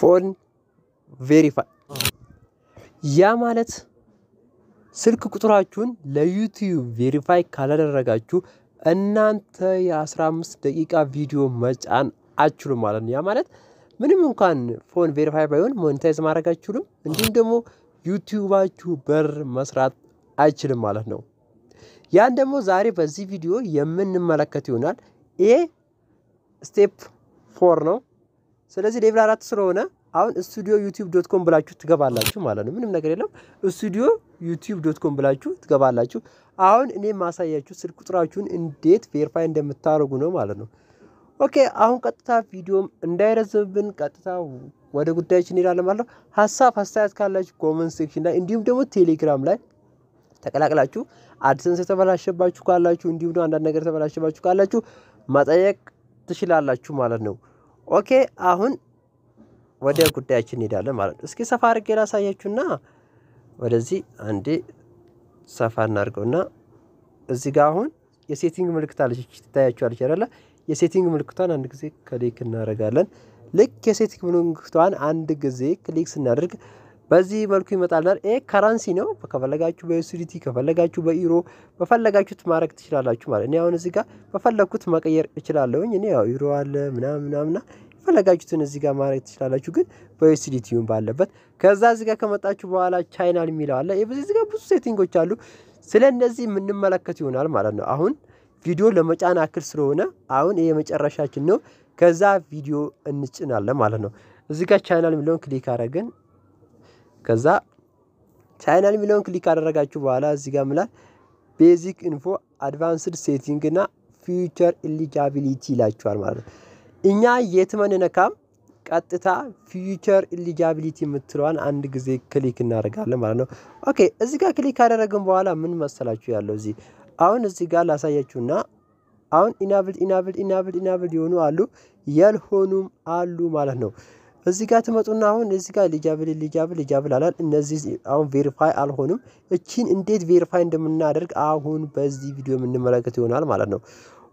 ፎን ቬሪፋይ ያ ማለት ስልክ ቁጥራችሁን ለዩቲዩብ ቬሪፋይ ካላደረጋችሁ እናንተ የ15 ደቂቃ ቪዲዮ መጫን አትችሉም ማለት ነው። ያ ማለት ምንም እንኳን ፎን ቬሪፋይ ባይሆን ሞኔታይዝ ማድረግ አትችሉም፣ እንዲሁም ደግሞ ዩቲዩባችሁ በር መስራት አይችልም ማለት ነው። ያን ደግሞ ዛሬ በዚህ ቪዲዮ የምንመለከት ይሆናል። ይሄ ስቴፕ 4 ነው። ስለዚህ ሌቭል 4 ስለሆነ አሁን studioyoutube.com ብላችሁ ትገባላችሁ ማለት ነው። ምንም ነገር የለም። studioyoutube.com ብላችሁ ትገባላችሁ። አሁን እኔ ማሳያችሁ ስልክ ቁጥራችሁን እንዴት ቬሪፋይ እንደምታደርጉ ነው ማለት ነው። ኦኬ አሁን ቀጥታ ቪዲዮም እንዳይረዝምብን ቀጥታ ወደ ጉዳያችን እንሄዳለን ማለት ነው። ሐሳብ አስተያየት ካላችሁ ኮሜንት ሴክሽን ላይ እንዲሁም ደግሞ ቴሌግራም ላይ ተቀላቅላችሁ አድሰንስ የተበላሸባችሁ ካላችሁ እንዲሁም ደግሞ አንዳንድ ነገር የተበላሸባችሁ ካላችሁ መጠየቅ ትችላላችሁ ማለት ነው። ኦኬ አሁን ወደ ጉዳያችን እንሄዳለን ማለት ነው። እስኪ ሰፋ አድርጌ ላሳያችሁና ወደዚህ አንዴ ሰፋ እናድርገውና እዚህ ጋር አሁን የሴቲንግ ምልክት አለች ትታያችኋለች አይደለ? የሴቲንግ ምልክቷን አንድ ጊዜ ክሊክ እናደርጋለን። ልክ የሴቲንግ ምልክቷን አንድ ጊዜ ክሊክ ስናደርግ በዚህ መልኩ ይመጣልናል። ይሄ ከረንሲ ነው። ከፈለጋችሁ በዩኤስዲቲ ከፈለጋችሁ በዩሮ በፈለጋችሁት ማድረግ ትችላላችሁ ማለት ነው። እኔ አሁን እዚህ ጋር በፈለኩት መቀየር እችላለሁኝ። እኔ ያው ዩሮ አለ ምናምን ፈለጋችሁትን እዚህ ጋር ማድረግ ትችላላችሁ፣ ግን በዩኤስዲቲውን ባለበት። ከዛ እዚህ ጋር ከመጣችሁ በኋላ ቻናል የሚለው አለ። እዚህ ጋር ብዙ ሴቲንጎች አሉ። ስለነዚህ የምንመለከት ይሆናል ማለት ነው። አሁን ቪዲዮ ለመጫን አክል ስለሆነ አሁን ይሄ መጨረሻችን ነው። ከዛ ቪዲዮ እንጭናለን ማለት ነው። እዚህ ጋር ቻናል የሚለውን ክሊክ አደረግን። ከዛ ቻናል የሚለውን ክሊክ አደረጋችሁ በኋላ እዚህ ጋር ምላል ቤዚክ ኢንፎ አድቫንስድ ሴቲንግ እና ፊውቸር ኤሊጂቢሊቲ ይላችኋል ማለት ነው። እኛ የትመንነካም ቀጥታ ፊውቸር ኤሊጂቢሊቲ የምትለዋን አንድ ጊዜ ክሊክ እናደርጋለን ማለት ነው። ኦኬ እዚህ ጋር ክሊክ ካደረግን በኋላ ምን መሰላችሁ ያለው እዚህ አሁን እዚህ ጋር ላሳያችሁና አሁን ኢናብል የሆኑ አሉ ያልሆኑም አሉ ማለት ነው። እዚህ ጋር ትመጡና አሁን እዚህ ጋር ኤሊጂብል አላል። እነዚህ አሁን ቬሪፋይ አልሆኑም። እቺን እንዴት ቬሪፋይ እንደምናደርግ አሁን በዚህ ቪዲዮ የምንመለከት ይሆናል ማለት ነው።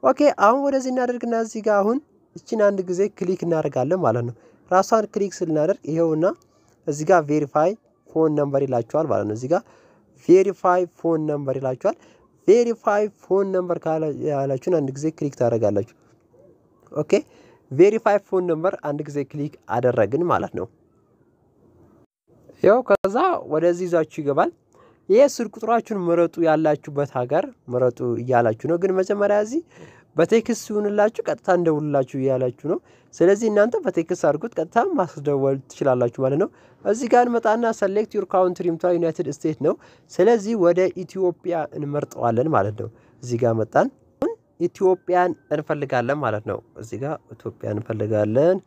ኦኬ አሁን ወደዚህ እናደርግና እዚህ ጋር አሁን እቺን አንድ ጊዜ ክሊክ እናደርጋለን ማለት ነው። ራሷን ክሊክ ስናደርግ ይሄውና እዚህ ጋር ቬሪፋይ ፎን ነምበር ይላችኋል ማለት ነው። እዚህ ጋር ቬሪፋይ ፎን ነምበር ይላችኋል። ቬሪፋይ ፎን ነምበር ካላችሁን አንድ ጊዜ ክሊክ ታደርጋላችሁ። ኦኬ ቬሪፋይ ፎን ነምበር አንድ ጊዜ ክሊክ አደረግን ማለት ነው። ያው ከዛ ወደዚህ ይዛችሁ ይገባል። ይሄ ስልክ ቁጥራችሁን ምረጡ ያላችሁበት ሀገር ምረጡ እያላችሁ ነው። ግን መጀመሪያ እዚህ በቴክስት ይሁንላችሁ ቀጥታ እንደውልላችሁ እያላችሁ ነው። ስለዚህ እናንተ በቴክስት አድርጉት ቀጥታ ማስደወል ትችላላችሁ ማለት ነው። እዚህ ጋር መጣና select your country ምታ ዩናይትድ ስቴትስ ነው። ስለዚህ ወደ ኢትዮጵያ እንመርጠዋለን ማለት ነው። እዚህ ጋር መጣን ኢትዮጵያን እንፈልጋለን ማለት ነው። እዚህ ጋር ኢትዮጵያን እንፈልጋለን።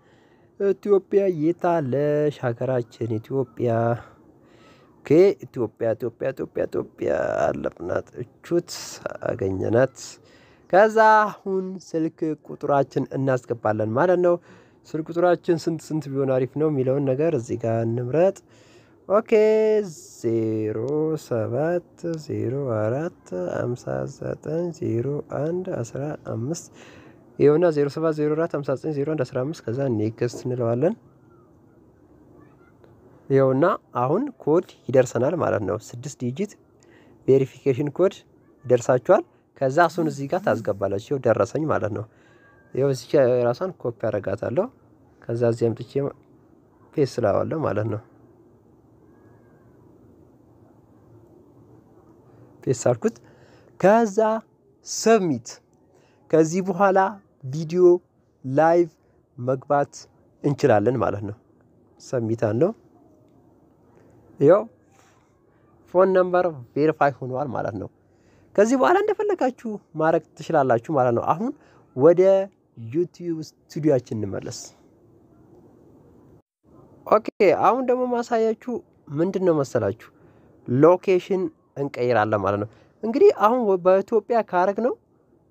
ኢትዮጵያ የታለሽ ሀገራችን ኢትዮጵያ። ኦኬ ኢትዮጵያ አለብናት እቹት አገኘናት። ከዛ አሁን ስልክ ቁጥራችን እናስገባለን ማለት ነው። ስልክ ቁጥራችን ስንት ቢሆን አሪፍ ነው የሚለውን ነገር እዚህ ጋር እንምረጥ። ኦኬ 0704590115 ይኸውና 0704590115 ከዛ ኔክስት እንለዋለን። ይኸውና አሁን ኮድ ይደርሰናል ማለት ነው። 6 ዲጂት ቬሪፊኬሽን ኮድ ይደርሳችኋል። ከዛ እሱን እዚህ ጋር ታስገባላችሁ። ደረሰኝ ማለት ነው። ይኸው እዚህ ራሷን ኮፒ አደርጋታለሁ። ከዛ እዚህ አምጥቼ ፔስት ስላዋለሁ ማለት ነው። ፔስት አልኩት። ከዛ ሰብሚት። ከዚህ በኋላ ቪዲዮ ላይቭ መግባት እንችላለን ማለት ነው። ሰብሚት አለው። ይኸው ፎን ነምበር ቬሪፋይ ሆኗል ማለት ነው። ከዚህ በኋላ እንደፈለጋችሁ ማድረግ ትችላላችሁ ማለት ነው። አሁን ወደ ዩቲዩብ ስቱዲዮአችን እንመለስ። ኦኬ አሁን ደግሞ ማሳያችሁ ምንድነው መሰላችሁ ሎኬሽን እንቀይራለን ማለት ነው። እንግዲህ አሁን በኢትዮጵያ ካረግ ነው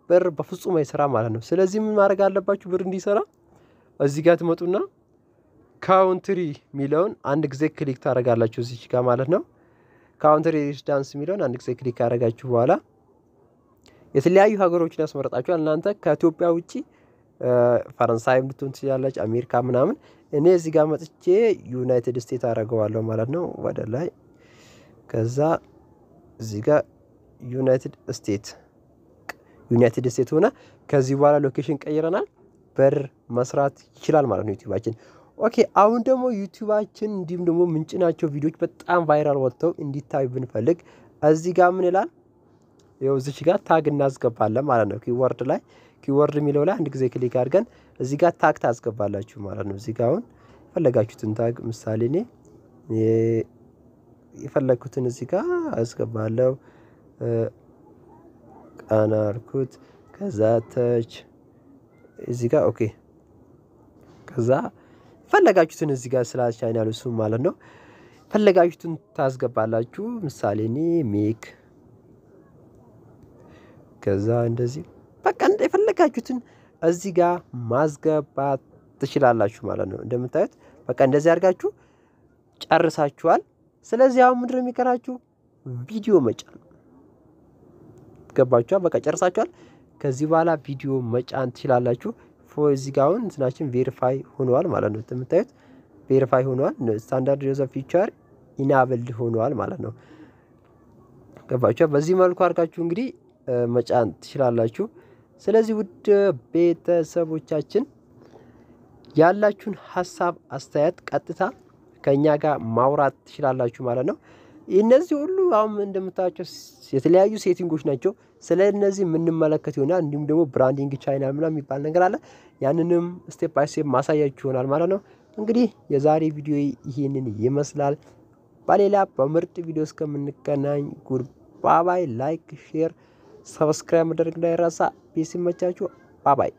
ብር በፍጹም አይሰራ ማለት ነው። ስለዚህ ምን ማድረግ አለባችሁ ብር እንዲሰራ እዚህ ጋር ትመጡና ካውንትሪ ሚለውን አንድ ጊዜ ክሊክ ታደርጋላችሁ እዚህ ጋር ማለት ነው። ካውንትሪ ሬዚዳንስ ሚለውን አንድ ጊዜ ክሊክ አደረጋችሁ በኋላ የተለያዩ ሀገሮችን ያስመርጣችኋል። እናንተ ከኢትዮጵያ ውጪ ፈረንሳይም ልትሆን ትችላለች አሜሪካ ምናምን እኔ እዚህ ጋር መጥቼ ዩናይትድ ስቴትስ አደርገዋለሁ ማለት ነው ወደ ላይ ከዛ እዚህ ጋር ዩናይትድ ስቴትስ ሆነ ከዚህ በኋላ ሎኬሽን ቀይረናል በር መስራት ይችላል ማለት ነው ዩቲዩባችን ኦኬ አሁን ደግሞ ዩቲዩባችን እንዲሁም ደግሞ ምንጭናቸው ቪዲዮዎች በጣም ቫይራል ወጥተው እንዲታዩ ብንፈልግ እዚህ ጋር ምን ይላል ይኸው እዚህ ጋር ታግ እናስገባለን ማለት ነው ኪወርድ ላይ ኪወርድ የሚለው ላይ አንድ ጊዜ ክሊክ አድርገን እዚህ ጋር ታግ ታስገባላችሁ ማለት ነው እዚህ ጋር አሁን ፈለጋችሁትን ታግ ምሳሌ እኔ የፈለኩትን እዚህ ጋር አስገባለሁ ቃናርኩት ከዛ ተች እዚህ ጋር ኦኬ ከዛ ፈለጋችሁትን እዚህ ጋር ስላሽ ቻናሉ እሱ ማለት ነው ፈለጋችሁትን ታስገባላችሁ ምሳሌ እኔ ሜክ ከዛ እንደዚህ በቃ እንደፈለጋችሁትን እዚህ ጋር ማስገባት ትችላላችሁ ማለት ነው እንደምታዩት በቃ እንደዚህ አድርጋችሁ ጨርሳችኋል ስለዚህ አሁን ምንድነው የሚቀራችሁ ቪዲዮ መጫን ገባችሁ በቃ ጨርሳችኋል ከዚህ በኋላ ቪዲዮ መጫን ትችላላችሁ እዚህ ጋር አሁን እንትናችን ቬሪፋይ ሆኗል ማለት ነው እንደምታዩት ቬሪፋይ ሆኗል ስታንዳርድ ዩዘር ፊቸር ኢናብልድ ሆኗል ማለት ነው ገባችሁ በዚህ መልኩ አድርጋችሁ እንግዲህ መጫን ትችላላችሁ ስለዚህ ውድ ቤተሰቦቻችን ያላችሁን ሐሳብ አስተያየት ቀጥታ ከኛ ጋር ማውራት ትችላላችሁ ማለት ነው እነዚህ ሁሉ አሁን እንደምታዩቸው የተለያዩ ሴቲንጎች ናቸው ስለነዚህ ምንመለከት ይሆናል እንዲሁም ደግሞ ብራንዲንግ ቻናል ምናምን የሚባል ነገር አለ ያንንም ስቴፕ ባይ ስቴፕ ማሳያችሁ ይሆናል ማለት ነው እንግዲህ የዛሬ ቪዲዮ ይሄንን ይመስላል በሌላ በምርጥ ቪዲዮ እስከምንገናኝ ጉድ ባይ ላይክ ሼር ሰብስክራይብ ማድረግ እንዳይረሳ ፒስ ይመቻችሁ ባይ